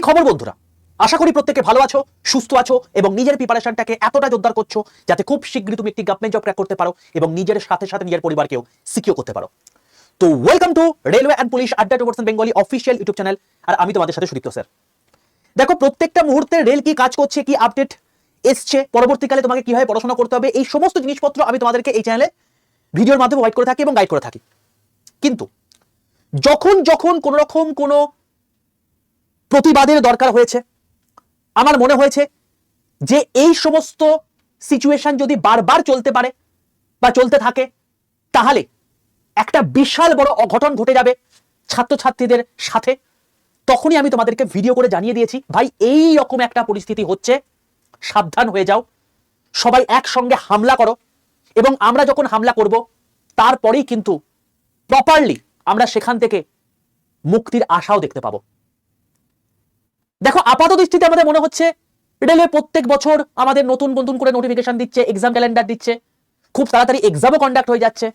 খবর বন্ধুরা, আশা করি প্রত্যেকে ভালো আছো, সুস্থ আছো এবং নিজের প্রিপারেশনটাকে এতটা জোরদার করছো যাতে খুব শীঘ্রই তুমি একটি গভর্নমেন্ট জব ক্র্যাক করতে পারো এবং নিজের সাথে সাথে নিজের পরিবারকেও সিকিউর করতে পারো। তো welcome to railway and police আড্ডা 2% বেঙ্গলি অফিসিয়াল ইউটিউব চ্যানেল, আর আমি তোমাদের সাথে সুদীপ্ত স্যার। দেখো, প্রত্যেকটা মুহূর্তে রেল কি কাজ করছে, কি আপডেট এসছে, পরবর্তীকালে তোমাকে কিভাবে পড়াশোনা করতে হবে, এই সমস্ত জিনিসপত্র আমি তোমাদেরকে এই চ্যানেলে ভিডিওর মাধ্যমে প্রোভাইড করে থাকি এবং গাইড করে থাকি। কিন্তু যখন যখন কোনো রকম কোনো প্রতিবাদের দরকার হয়েছে, আমার মনে হয়েছে যে এই সমস্ত সিচুয়েশন যদি বারবার চলতে পারে বা চলতে থাকে, তাহলে একটা বিশাল বড় অঘটন ঘটে যাবে ছাত্রছাত্রীদের সাথে। তখনই আমি তোমাদেরকে ভিডিও করে জানিয়ে দিয়েছি, ভাই এই রকম একটা পরিস্থিতি হচ্ছে, সাবধান হয়ে যাও, সবাই একসঙ্গে হামলা করো। এবং আমরা যখন হামলা করব তারপরেই কিন্তু প্রপারলি আমরা সেখান থেকে মুক্তির আশাও দেখতে পাবো। দেখো, আপাত দৃষ্টিতে আমাদের মনে হচ্ছে রেলওয়ে প্রত্যেক বছর আমাদের নতুন নতুন করে নোটিফিকেশন দিচ্ছে, এক্সাম ক্যালেন্ডার দিচ্ছে, খুব তাড়াতাড়ি এক্সামও কন্ডাক্ট হয়ে যাচ্ছে।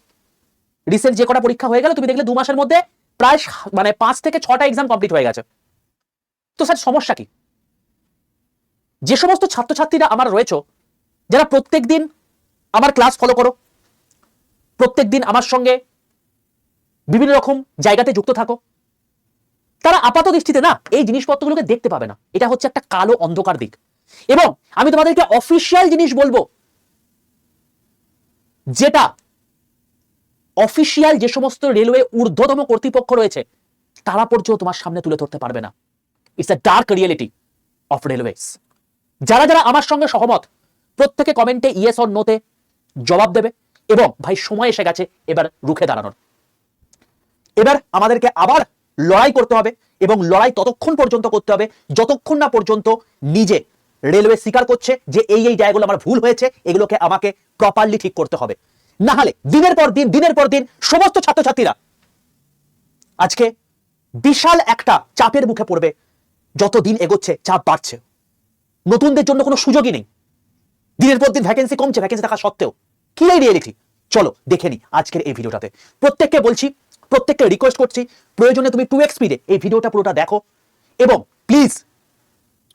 রিসেন্ট যে কটা পরীক্ষা হয়ে গেল, তুমি দেখলে 2 মাসের মধ্যে প্রায় 5 থেকে 6টা এক্সাম কমপ্লিট হয়ে গেছে। তো স্যার সমস্যা কি? যে সমস্ত ছাত্রছাত্রীরা আমার রয়েছে, যারা প্রত্যেক দিন আমার ক্লাস ফলো করো, প্রত্যেক দিন আমার সঙ্গে বিভিন্ন রকম জায়গাতে যুক্ত থাকো, তারা আপাত দৃষ্টিতে না এই জিনিসপত্রগুলোকে দেখতে পাবে না। এটা হচ্ছে একটা কালো অন্ধকার দিক। এবং আমি তোমাদেরকে অফিসিয়াল জিনিস বলবো, যেটা অফিসিয়াল যে সমস্ত রেলওয়ে ঊর্ধ্বতম কর্তৃপক্ষ রয়েছে তারা পর্যন্ত তোমার সামনে তুলে ধরতে পারবে না। It's a dark reality of railways. যারা যারা আমার সঙ্গে সহমত, প্রত্যেকে কমেন্টে ইয়েস অর নোতে জবাব দেবে। এবং ভাই, সময় এসে গেছে এবার রুখে দাঁড়ানোর। এবার আমাদেরকে আবার লড়াই করতে হবে, এবং লড়াই ততক্ষণ পর্যন্ত করতে হবে যতক্ষণ না পর্যন্ত নিজে রেলওয়ে স্বীকার করছে যে এই জায়গাগুলো আমার ভুল হয়েছে, এগুলোকে আমাকে প্রপারলি ঠিক করতে হবে। না হলে দিনের পর দিন সমস্ত ছাত্রছাত্রীরা আজকে বিশাল একটা চাপের মুখে পড়বে। যত দিন এগোচ্ছে চাপ বাড়ছে, নতুনদের জন্য কোনো সুযোগই নেই, দিনের পর দিন ভ্যাকেন্সি কমছে, ভ্যাকেন্সি থাকা সত্ত্বেও। কি এই রিয়েলিটি? চলো দেখে নি আজকের এই ভিডিওটাতে। প্রত্যেককে বলছি, প্রত্যেককে রিকোয়েস্ট করছি, প্রয়োজনে তুমি 2x স্পিডে এই ভিডিওটা পুরোটা দেখো। এবং প্লিজ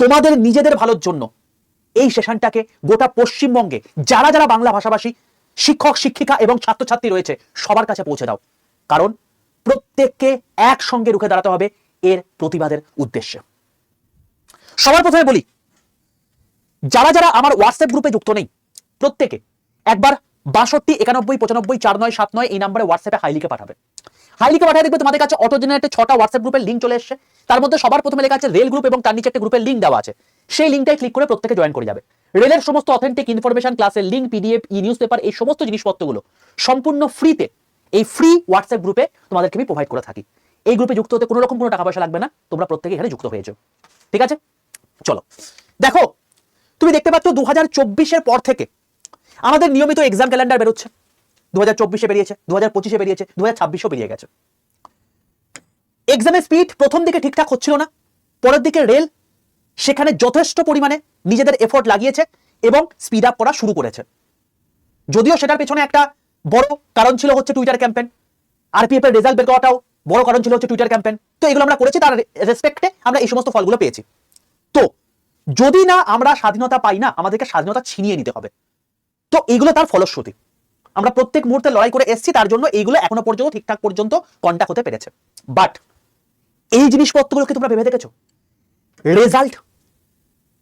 তোমাদের নিজেদের ভালোর জন্য এই সেশনটাকে গোটা পশ্চিমবঙ্গে যারা যারা বাংলা ভাষাভাষী শিক্ষক শিক্ষিকা এবং ছাত্রছাত্রী রয়েছে সবার কাছে পৌঁছে দাও। কারণ প্রত্যেককে একসঙ্গে রুখে দাঁড়াতে হবে এর প্রতিবাদের উদ্দেশ্যে। সবার প্রথমে বলি, যারা যারা আমার হোয়াটসঅ্যাপ গ্রুপে যুক্ত নেই, প্রত্যেকে একবার 62 91 95 49 79 এই নাম্বারে হোয়াটসঅ্যাপে হাই লিখে পাঠাবে। হাই লিখে পাঠিয়ে দেখবে তোমাদের কাছে অটো জেনারেটে 6টা হোয়াটসঅ্যাপ গ্রুপের লিঙ্ক চলে এসেছে। তার মধ্যে সবার প্রথমে লেখা আছে রেল গ্রুপ এবং তার নিচে একটা গ্রুপের লিঙ্ক দেওয়া আছে। সেই লিঙ্কটাই ক্লিক করে প্রত্যেকে জয়েন করে যাবে। রেলের সমস্ত অথেন্টিক ইনফরমেশন, ক্লাসের লিঙ্ক, পিডিএফ, ই নিউজ পেপার, এই সমস্ত জিনিসপত্রগুলো সম্পূর্ণ ফ্রিতে এই ফ্রি হোয়াটসঅ্যাপ গ্রুপে তোমাদেরকে আমি প্রোভাইড করে থাকি। এই গ্রুপে যুক্ত হতে কোনো রকম কোনো টাকা পয়সা লাগবে না, তোমরা প্রত্যেকে এখানে যুক্ত হয়ে যাও। ঠিক আছে, চলো দেখো। তুমি দেখতে পাচ্ছ 2024-এর পর থেকে আমাদের নিয়মিত এক্সাম ক্যালেন্ডার বেরোচ্ছে। 2024-এ বেরিয়েছে, 2025-এ বেরিয়েছে, 2026-এও বেরিয়ে গেছে। এক্সামের স্পিড প্রথম দিকে ঠিকঠাক হচ্ছিল না, পরের দিকে রেল সেখানে যথেষ্ট পরিমাণে নিজেদের এফোর্ট লাগিয়েছে এবং স্পিড আপ করা শুরু করেছে। যদিও সেটার পেছনে একটা বড় কারণ ছিল হচ্ছে টুইটার ক্যাম্পেইন, আরপিএফ এর রেজাল্ট বের করাটাও বড় কারণ ছিল হচ্ছে টুইটার ক্যাম্পেইন। তো এগুলো আমরা করেছি, তার রেসপেক্টে আমরা এই সমস্ত ফলগুলো পেয়েছি। তো যদি না আমরা স্বাধীনতা পাই না, আমাদেরকে স্বাধীনতা ছিনিয়ে নিতে হবে। তো এইগুলো তার ফলশ্রুতি। আমরা প্রত্যেক মুহূর্তে লড়াই করে এসেছি, তার জন্য এইগুলো এখনো পর্যন্ত ঠিকঠাক পর্যন্ত কন্টাক্ট হতে পেরেছে। বাট এই জিনিসপত্রগুলোকে তোমরা ভেবে দেখেছো? রেজাল্ট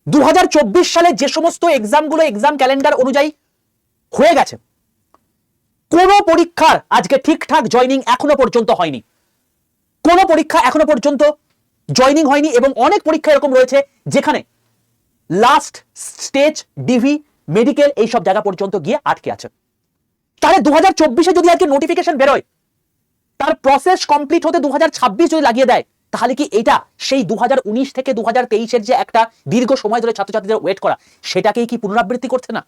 2024 সালে যে সমস্ত এক্সামগুলো এক্সাম ক্যালেন্ডার অনুযায়ী হয়ে গেছে, কোন পরীক্ষার আজকে ঠিকঠাক জয়নিং এখনো পর্যন্ত হয়নি। কোন পরীক্ষা এখনো পর্যন্ত জয়নিং হয়নি এবং অনেক পরীক্ষা এরকম রয়েছে যেখানে লাস্ট স্টেজ, ডিভি, মেডিকেল এইসব জায়গা পর্যন্ত গিয়ে আটকে আছে। তাহলে 2024-এ যদি আজকে নোটিফিকেশন বেরোয়, তার প্রসেস কমপ্লিট হতে 2026 যদি লাগিয়ে দেয়, তাহলে কি এটা সেই 2019 থেকে 2023-এর যে একটা দীর্ঘ সময় ধরে ছাত্রছাত্রীদের ওয়েট করা, সেটাকেই কি পুনরাবৃত্তি করছে না?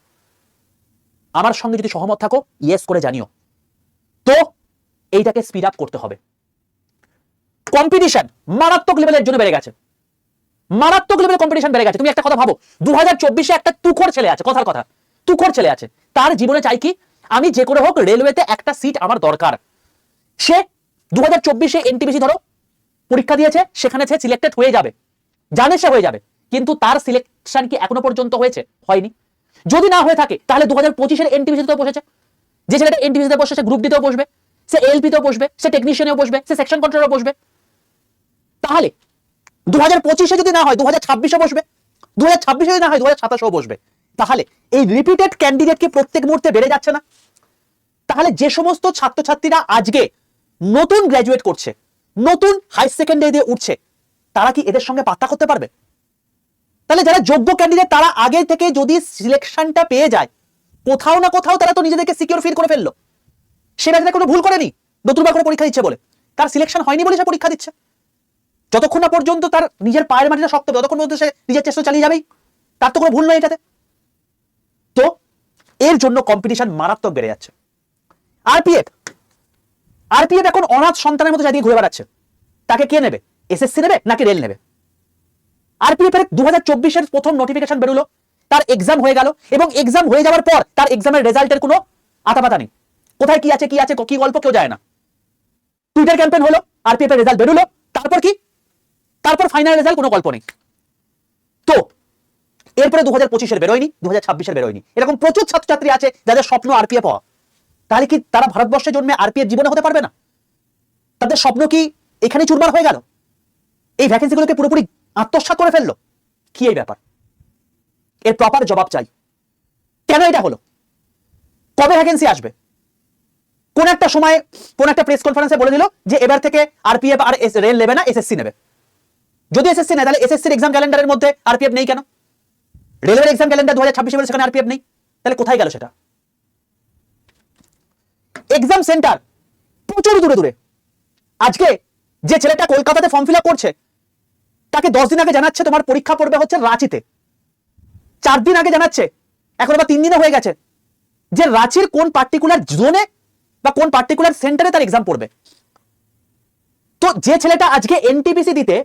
আমার সঙ্গে যদি সহমত থাকো ইয়েস করে জানিও। তো এইটাকে স্পিড আপ করতে হবে। কম্পিটিশন মারাত্মক লেভেলের জন্য বেড়ে গেছে, মারাত্মক লেভেলের কম্পিটিশন বেড়ে গেছে। তুমি একটা কথা ভাবো, 2024-এ একটা তুখোর ছেলে আছে, কথার কথা তুখোর ছেলে আছে, তার জীবনে চাই কি, আমি যে করে হোক রেলওয়েতে একটা সিট আমার দরকার। সে 2024-এ এনটিপিসি ধরো পরীক্ষা দিয়েছে, সেখানে সে সিলেক্টেড হয়ে যাবে, জানে সে হয়ে যাবে, কিন্তু তার সিলেকশন কি এখনো পর্যন্ত হয়েছে? হয়নি। যদি না হয়ে থাকে তাহলে 2025-এর এনটিপিসিতেও বসেছে। যে ছেলেটা এনটিপিসিতে বসে সে গ্রুপ ডিতেও বসবে, সে এলপিতেও বসবে, সে টেকনিশিয়ানেও বসবে, সে সেকশন কন্ট্রোলারও বসবে। তাহলে 2025-এ যদি না হয় 2026-এ বসবে, 2026-এ যদি না হয় 2027-এও বসবে। তাহলে এই রিপিটেড ক্যান্ডিডেট কি প্রত্যেক মুহূর্তে বেড়ে যাচ্ছে না? তাহলে যে সমস্ত ছাত্রছাত্রীরা আজকে নতুন গ্র্যাজুয়েট করছে, নতুন হাই সেকেন্ডারি দিয়ে উঠছে, তারা কি এদের সঙ্গে পাত্তা করতে পারবে? তাহলে যারা যোগ্য ক্যান্ডিডেট তারা আগে থেকে যদি সিলেকশনটা পেয়ে যায়, কোথাও না কোথাও তারা তো নিজেদেরকে সিকিউর ফিল করে ফেললো। সে ব্যাপারে কোনো ভুল করেনি নতুনবার করে পরীক্ষা দিচ্ছে বলে, তার সিলেকশন হয়নি বলে সে পরীক্ষা দিচ্ছে। যতক্ষণ না পর্যন্ত তার নিজের পায়ের মাটিটা শক্ত হবে ততক্ষণ পর্যন্ত সে নিজের চেষ্টা চালিয়ে যাবেই, তার তো কোনো ভুল নয় এটাতে। তো এর জন্য কম্পিটিশন মারাত্মক বেড়ে যাচ্ছে। আরপিএফ এখন অনাথ সন্তানের মতো চারিদিকে ঘুরে বেড়াচ্ছে। তাকে কে নেবে? এসএসসি নেবে নাকি রেল নেবে? আরপিএফ এর 2024-এর প্রথম নোটিফিকেশন বেরোলো, তার এক্সাম হয়ে গেল, এবং এক্সাম হয়ে যাওয়ার পর তার এক্সামের রেজাল্টের কোনো আতাপাতা নেই। কোথায় কি আছে কি গল্প কেউ যায় না। টুইটার ক্যাম্পেইন হলো, আরপিএফ এর রেজাল্ট বেরোলো, তারপর কি? তারপর ফাইনাল রেজাল্ট কোনো গল্প নেই। তো এরপরে 2025-এর বেরোয়নি, 2026-এর বেরোয়নি। এরকম প্রচুর ছাত্রছাত্রী আছে যাদের স্বপ্ন আরপিএফ হওয়া। তাহলে কি তারা ভারতবর্ষে জন্মে আরপিএফ জীবনে হতে পারবে না? তাদের স্বপ্ন কি এখানে চুরমার হয়ে গেল? এই ভ্যাকেন্সিগুলোকে পুরোপুরি আত্মসাৎ করে ফেললো? কি এই ব্যাপার? এর প্রপার জবাব চাই। কেন এটা হলো? কবে ভ্যাকেন্সি আসবে? কোন একটা সময় কোন একটা প্রেস কনফারেন্সে বলে দিল যে এবার থেকে আরপিএফ আর রেল নেবে না, এসএসসি নেবে। যদি এসএসসি নেয় তাহলে এসএসসির এক্সাম ক্যালেন্ডারের মধ্যে আরপিএফ নেই কেন? রেলের এক্সাম ক্যালেন্ডার 2026-এ বলে সেখানে আরপিএফ নেই, তাহলে কোথায় গেল সেটা? এক্সাম সেন্টার প্রচুর দূরে দূরে। আজকে যে ছেলেটা কলকাতাতে ফর্ম ফিল আপ করছে তাকে 10 দিন আগে জানাচ্ছে তোমার পরীক্ষা পড়বে হচ্ছে রাঁচিতে, 4 দিন আগে জানাচ্ছে, এখন আবার 3 দিনে হয়ে গেছে, যে রাঁচির কোন পার্টিকুলার জোনে বা কোন পার্টিকুলার সেন্টারে তার এক্সাম পড়বে। তো যে ছেলেটা আজকে এনটিপিসি দিতে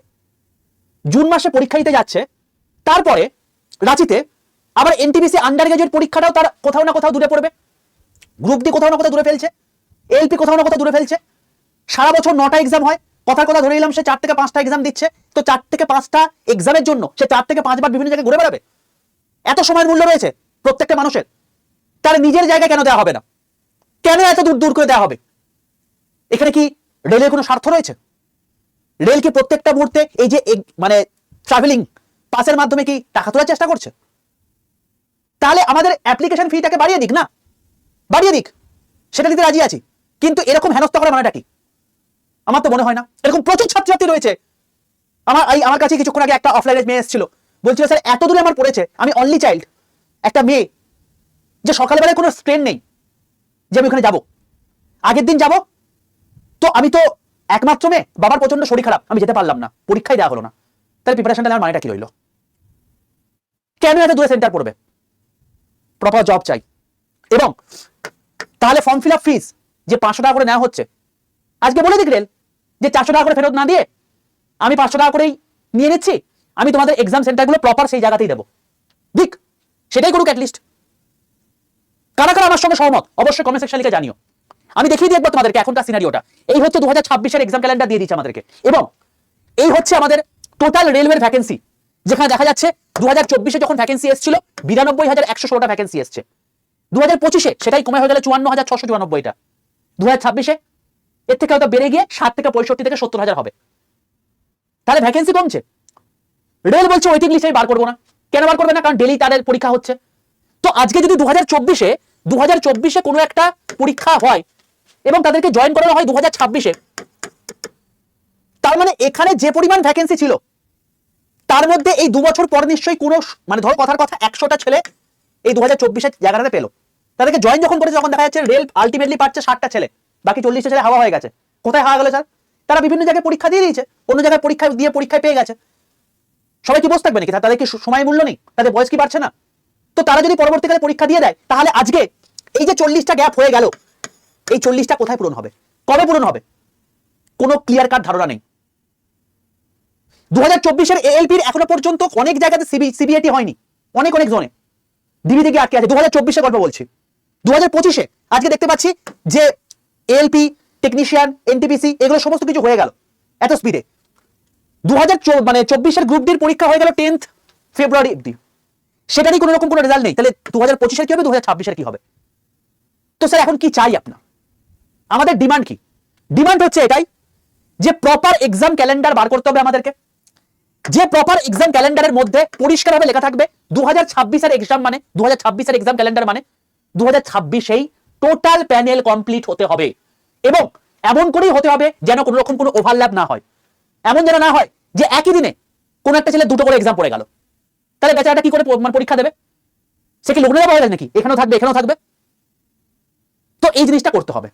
জুন মাসে পরীক্ষা দিতে যাচ্ছে, তারপরে রাঁচিতে আবার এনটিপিসি আন্ডার গ্রাজুয়েট পরীক্ষাটাও তার কোথাও না কোথাও দূরে পড়বে, গ্রুপ ডি কোথাও না কোথাও দূরে ফেলছে, এলপি কোথাও না কোথাও দূরে ফেলছে। সারা বছর 9টা এক্সাম হয়, কথার কথা ধরে নিলাম সে 4 থেকে 5টা এক্সাম দিচ্ছে, তো 4 থেকে 5টা এক্সামের জন্য সে 4 থেকে 5 বার বিভিন্ন জায়গায় ঘুরে বেড়াবে। এত সময়ের মূল্য রয়েছে প্রত্যেকটা মানুষের, তার নিজের জায়গায় কেন দেওয়া হবে না? কেন এত দূর দূর করে দেওয়া হবে? এখানে কি রেলের কোনো স্বার্থ রয়েছে? রেল কি প্রত্যেকটা মুহূর্তে এই যে মানে ট্রাভেলিং পাসের মাধ্যমে কি টাকা তোলার চেষ্টা করছে? তাহলে আমাদের অ্যাপ্লিকেশন ফিটাকে বাড়িয়ে দিক না, বাড়িয়ে দিক, সেটা দিতে রাজি আছি, কিন্তু এরকম হেনস্থা করা মানেটা কি? আমার তো মনে হয় না। এরকম প্রচুর ছাত্রছাত্রী রয়েছে। আমার কাছে কিছুক্ষণ আগে একটা অফলাইনে মেয়ে এসেছিল, বলছিল স্যার এত দূরে আমার পড়েছে, আমি অনলি চাইল্ড, একটা মেয়ে, যে সকালবেলায় কোনো ট্রেন নেই যে আমি ওখানে যাবো, আগের দিন যাব, তো আমি তো একমাত্র মেয়ে, বাবার প্রচন্ড শরীর খারাপ, আমি যেতে পারলাম না, পরীক্ষায় দেওয়া হলো না। তাহলে প্রিপারেশনটা নেওয়ার মানেটা কি রইল? কেন এত দূরে সেন্টার পড়বে? প্রপার জব চাই। এবং তাহলে ফর্ম ফিল আপ ফিস যে 500 টাকা করে নেওয়া হচ্ছে, আজকে বলে দিক রেল যে 400 টাকা করে ফেরত না দিয়ে আমি 500 টাকা করেই নিয়ে নিচ্ছি, আমি তোমাদের এক্সাম সেন্টারগুলো প্রপার সেই জায়গাতেই দেবো, ঠিক সেটাই করুক অ্যাটলিস্ট। কারা কারা আমার সঙ্গে সহমত অবশ্যই কমেন্ট সেকশন লিখে জানিও। আমি দেখিয়ে দিই একবার তোমাদেরকে এখনকার সিনারিওটা। এই হচ্ছে 2026-এর এক্সাম ক্যালেন্ডার দিয়ে দিচ্ছে আমাদেরকে, এবং এই হচ্ছে আমাদের টোটাল রেলওয়ের ভ্যাকেন্সি, যেখানে দেখা যাচ্ছে 2024-এ যখন ভ্যাকেন্সি এসেছিল 92,116টা ভ্যাকেন্সি এসছে, 2025-এ সেটাই কমে হয়ে গেল 54,694টা, 2026-এ এর থেকে হয়তো বেড়ে গিয়ে 60 থেকে 65 থেকে 70,000 হবে। তাহলে ভ্যাকেন্সি কমছে। রেল বলছে ওয়েটিং লিস্ট আমি বার করবো না। কেন বার করবে না? কারণ ডেলি তাদের পরীক্ষা হচ্ছে। তো আজকে যদি 2024-এ কোনো একটা পরীক্ষা হয় এবং তাদেরকে জয়েন করানো হয় 2026-এ, তার মানে এখানে যে পরিমাণ ভ্যাকেন্সি ছিল তার মধ্যে এই 2 বছর পর নিশ্চয়ই কোনো, মানে ধরো কথার কথা 100টা ছেলে এই 2024-এর জায়গাটাতে পেলো, তাদেরকে জয়েন যখন করেছে তখন দেখা যাচ্ছে রেল আলটিমেটলি পাচ্ছে 60টা ছেলে, বাকি 40টা ছেলে হাওয়া হয়ে গেছে। কোথায় হাওয়া গেল স্যার? তারা বিভিন্ন জায়গায় পরীক্ষা দিয়ে দিয়েছে, অন্য জায়গায় পরীক্ষায় পেয়ে গেছে। সবাই কি বসে থাকবে নাকি? তাদের কি সময় মূল্য নেই? তাদের বয়স কি বাড়ছে না? তো তারা যদি পরবর্তীকালে পরীক্ষা দিয়ে দেয়, তাহলে আজকে এই যে 40টা গ্যাপ হয়ে গেল, এই 40টা কোথায় পূরণ হবে, কবে পূরণ হবে, কোনো ক্লিয়ার কাট ধারণা নেই। 2024-এর এএলপির এখনো পর্যন্ত অনেক জায়গাতে সিবিএটি হয়নি, অনেক জোনে ডিবি থেকে আটকে আছে। 2024-এর গল্প বলছি। 2025-এ আজকে দেখতে পাচ্ছি যে এএলপি, টেকনিশিয়ান, এনটিপিসি এগুলো সমস্ত কিছু হয়ে গেল এত স্পিডে। 2024 গ্রুপ ডির পরীক্ষা হয়ে গেল 10th ফেব্রুয়ারি অব্দি, সেটারই কোনো রকম কোনো রেজাল্ট নেই, তাহলে 2025 কি হবে, 2026 কি হবে? তো স্যার এখন কি চাই আপনার? আমাদের ডিমান্ড কি? ডিমান্ড হচ্ছে এটাই যে প্রপার এক্সাম ক্যালেন্ডার বার করতে হবে আমাদেরকে, যে প্রপার এক্সাম ক্যালেন্ডারের মধ্যে পরিষ্কারভাবে লেখা থাকবে 2026 এর এক্সাম মানে 2026 এর এক্সাম ক্যালেন্ডার মানে 2026 টোটাল প্যানেল কমপ্লিট হতে হবে, এবং এমন করেই হতে হবে যেন কোনো রকম কোনো ওভারল্যাপ না হয়। এমন যেন না হয় যে একই দিনে কোন একটা ছেলে দুটো করে এক্সাম পড়ে গেল, তাহলে বেচারাটা কি করে পরীক্ষা দেবে? সে কি লগ্নে পাওয়া যায় নাকি এখানেও থাকবে এখানেও থাকবে? তো এই জিনিসটা করতে হবে।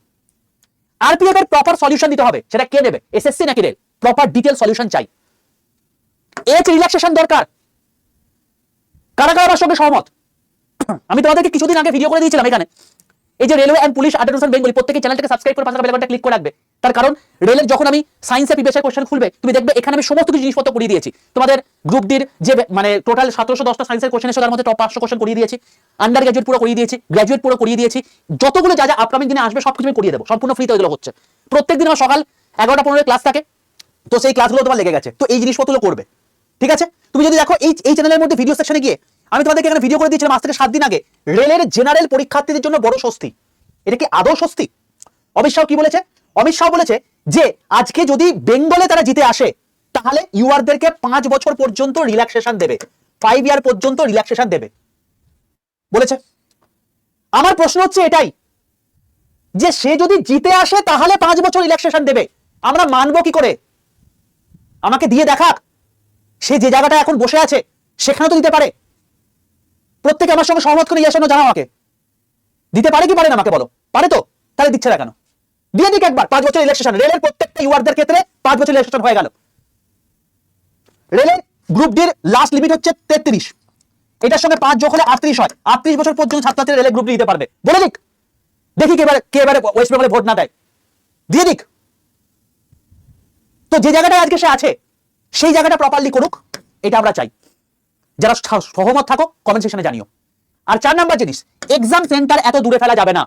আরপিএফ এর প্রপার সলিউশন দিতে হবে, সেটা কে দেবে? এসএসসি নাকি রেল? প্রপার ডিটেইল সলিউশন চাই। এজ রিল্যাক্সেশন দরকার। কারা কারা আমার সঙ্গে সহমত? আমি তোমাদেরকে কিছুদিন আগে ভিডিও করে দিয়েছিলাম এখানে, এই যে railway and police attention Bengali, প্রত্যেককে চ্যানেলটাকে সাবস্ক্রাইব করে পাশে বেল আইকনটা ক্লিক করে রাখবে। তার কারণ রেলের যখন আমি সায়েন্সে প্রিভিয়াস কোশ্চেন খুলবে, তুমি দেখবে এখানে আমি সমস্ত কিছু জিনিসপত্র করিয়ে দিয়েছি। তোমাদের গ্রুপ ডির যে টোটাল 1710টা সায়েন্সের কোশ্চেন আছে, তার মধ্যে টপ 500 কোশ্চেন করিয়ে দিয়েছি, আন্ডার গ্র্যাজুয়েট পুরো করিয়ে দিয়েছি, গ্র্যাজুয়েট পুরো করিয়ে দিয়েছি, যতগুলো যা যা আপকামিং দিনে আসবে সবকিছু আমি করিয়ে দেবো, সম্পূর্ণ ফ্রিতে এগুলো হচ্ছে। প্রত্যেকদিন আমার সকাল 11টা 15 ক্লাস থাকে, তো সেই ক্লাসগুলো তোমার লেগে গেছে, তো এই জিনিসপত্রগুলো করবে, ঠিক আছে? তুমি যদি দেখো এই চ্যানেলের মধ্যে ভিডিও সেকশনে গিয়ে আমি তোমাদেরকে এখানে ভিডিও করে দিয়েছিলাম আজ থেকে 7 দিন আগে, রেলের জেনারেল পরীক্ষার্থীদের জন্য বড় স্বস্তি। এটা কি আদৌ স্বস্তি? অমিত শাহ কি বলেছে? অমিত শাহ বলেছে যে আজকে যদি বেঙ্গলে তারা জিতে আসে তাহলে ইউআরদেরকে 5 বছর পর্যন্ত রিল্যাক্সেশন দেবে, 5 ইয়ার পর্যন্ত রিল্যাক্সেশন দেবে বলেছে। আমার প্রশ্ন হচ্ছে এটাই যে সে যদি জিতে আসে তাহলে 5 বছর রিল্যাক্সেশন দেবে, আমরা মানবো কি করে? আমাকে দিয়ে দেখাক, সে যে জায়গাটা এখন বসে আছে সেখানে তো দিতে পারে। প্রত্যেকে আমার সঙ্গে সহমত করে জানাও আমাকে, দিতে পারে কি পারে না আমাকে বলো? পারে তো? তাহলে দিচ্ছে না কেন? দিয়ে দিক একবার 5 বছর ইলেকশন। রেলের প্রত্যেকটা ইউআরদের ক্ষেত্রে 5 বছর ইলেকশন হয়ে গেল। রেলের গ্রুপ ডির লাস্ট লিমিট হচ্ছে 33, এটার সঙ্গে 5 যোগ হলে 38 হয়। 38 বছর পর্যন্ত ছাত্রছাত্রীরা রেলের গ্রুপ ডি দিতে পারবে। বলে দিক, দেখি কে এবারে ওয়েস্ট বেঙ্গলে ভোট না দেয়, দিয়ে দিক। তো যে জায়গাটায় আজকে সে আছে সেই জায়গাটা প্রপারলি করুক, এটা আমরা চাই। যারা সহমত থাকো কমেন্ট সেকশনে জানিও। আর 4 নাম্বার জিনিস, এক্সাম সেন্টার এত দূরে ফেলা যাবে না,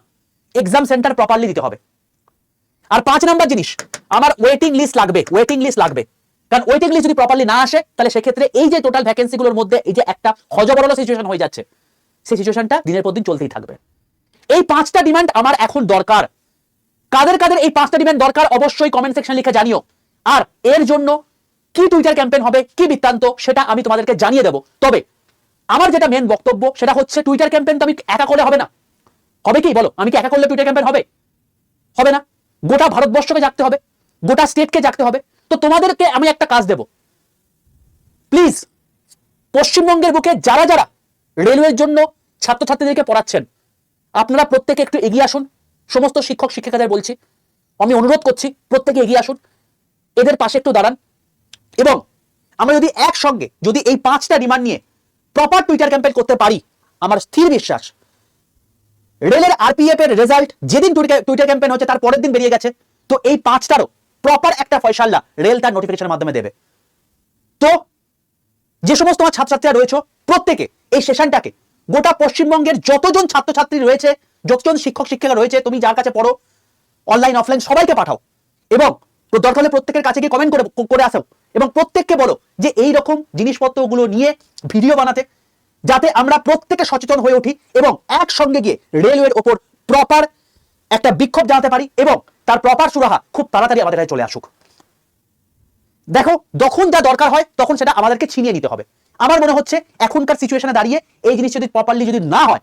এক্সাম সেন্টার প্রপারলি দিতে হবে। আর 5 নাম্বার জিনিস, আমার ওয়েটিং লিস্ট লাগবে, ওয়েটিং লিস্ট লাগবে। কারণ ওয়েটিং লিস্ট যদি প্রপারলি না আসে তাহলে সেক্ষেত্রে এই যে টোটাল ভ্যাকেন্সিগুলোর মধ্যে এই যে একটা হজবরল সিচুয়েশন হয়ে যাচ্ছে, সেই সিচুয়েশনটা দিনের পর দিন চলতেই থাকবে। এই 5টা ডিমান্ড আমার এখন দরকার। কাদের কাদের এই 5টা ডিমান্ড দরকার অবশ্যই কমেন্ট সেকশন লিখে জানিও। আর এর জন্য কি টুইটার ক্যাম্পেইন হবে, কি বৃত্তান্ত, সেটা আমি তোমাদেরকে জানিয়ে দেবো। তবে আমার যেটা মেন বক্তব্য সেটা হচ্ছে টুইটার ক্যাম্পেইন তো আমি একা করলে হবে না। হবে কি বলো? আমি কি একা করলে টুইটার ক্যাম্পেইন হবে? হবে না। গোটা ভারতবর্ষকে জাগতে হবে, গোটা স্টেটকে জাগতে হবে। তো তোমাদেরকে আমি একটা কাজ দেব, প্লিজ পশ্চিমবঙ্গের বুকে যারা যারা রেলওয়ের জন্য ছাত্রছাত্রীদেরকে পড়াচ্ছেন, আপনারা প্রত্যেকে একটু এগিয়ে আসুন। সমস্ত শিক্ষক শিক্ষিকাদের বলছি, আমি অনুরোধ করছি প্রত্যেকে এগিয়ে আসুন, এদের পাশে একটু দাঁড়ান। এবং আমরা যদি একসঙ্গে যদি এই 5টা ডিমান্ড নিয়ে প্রপার টুইটার ক্যাম্পেইন করতে পারি, আমার স্থির বিশ্বাস রেলের আরপিএফ এর রেজাল্ট যেদিন টুইটার ক্যাম্পেইন হচ্ছে তার পরের দিন বেরিয়ে গেছে, তো এই 5টারও প্রপার একটা ফয়সালা রেল তার নোটিফিকেশনের মাধ্যমে দেবে। তো যে সমস্ত আমার ছাত্রছাত্রীরা রয়েছে প্রত্যেকে এই সেশনটাকে গোটা পশ্চিমবঙ্গের যতজন ছাত্রছাত্রী রয়েছে, যতজন শিক্ষক শিক্ষিকা রয়েছে, তুমি যার কাছে পড়ো অনলাইন অফলাইন সবাইকে পাঠাও, এবং দরকার হলে প্রত্যেকের কাছে গিয়ে কমেন্ট করে আসো, এবং প্রত্যেককে বলো যে এই রকম জিনিসপত্রগুলো নিয়ে ভিডিও বানাতে, যাতে আমরা প্রত্যেকে সচেতন হয়ে উঠি এবং একসঙ্গে গিয়ে রেলওয়ের ওপর প্রপার একটা বিক্ষোভ জানাতে পারি, এবং তার প্রপার সুরাহা খুব তাড়াতাড়ি আমাদের কাছে চলে আসুক। দেখো, যখন যা দরকার হয় তখন সেটা আমাদেরকে ছিনিয়ে নিতে হবে। আমার মনে হচ্ছে এখনকার সিচুয়েশনে দাঁড়িয়ে এই জিনিস যদি প্রপারলি যদি না হয়,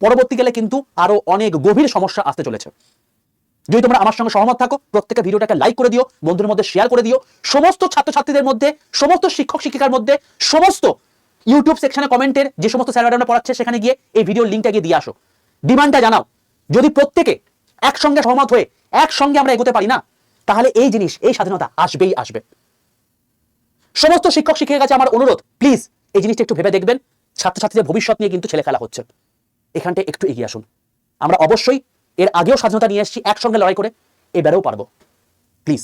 পরবর্তীকালে কিন্তু আরো অনেক গভীর সমস্যা আসতে চলেছে। যদি তোমরা আমার সঙ্গে সহমত থাকো, প্রত্যেকে ভিডিওটাকে লাইক করে দিও, বন্ধুদের মধ্যে শেয়ার করে দিও, সমস্ত ছাত্রছাত্রীদের মধ্যে, সমস্ত শিক্ষক শিক্ষিকার মধ্যে, সমস্ত ইউটিউব সেকশনে কমেন্টের যে সমস্ত স্যার ম্যাডামরা পড়াচ্ছে সেখানে গিয়ে এই ভিডিওর লিঙ্কটা গিয়ে দিয়ে আসো, ডিমান্ডটা জানাও। যদি প্রত্যেকে একসঙ্গে সহমত হয়ে একসঙ্গে আমরা এগোতে পারি না, তাহলে এই জিনিস, এই স্বাধীনতা আসবেই আসবে। সমস্ত শিক্ষক শিক্ষিকার কাছে আমার অনুরোধ, প্লিজ এই জিনিসটা একটু ভেবে দেখবেন। ছাত্রছাত্রীদের ভবিষ্যৎ নিয়ে কিন্তু ছেলে খেলা হচ্ছে, এখানটা একটু এগিয়ে আসুন। আমরা অবশ্যই এর আগেও স্বাধীনতা নিয়ে এসেছি, একসঙ্গে লড়াই করে, এবারেও পারবো। প্লিজ।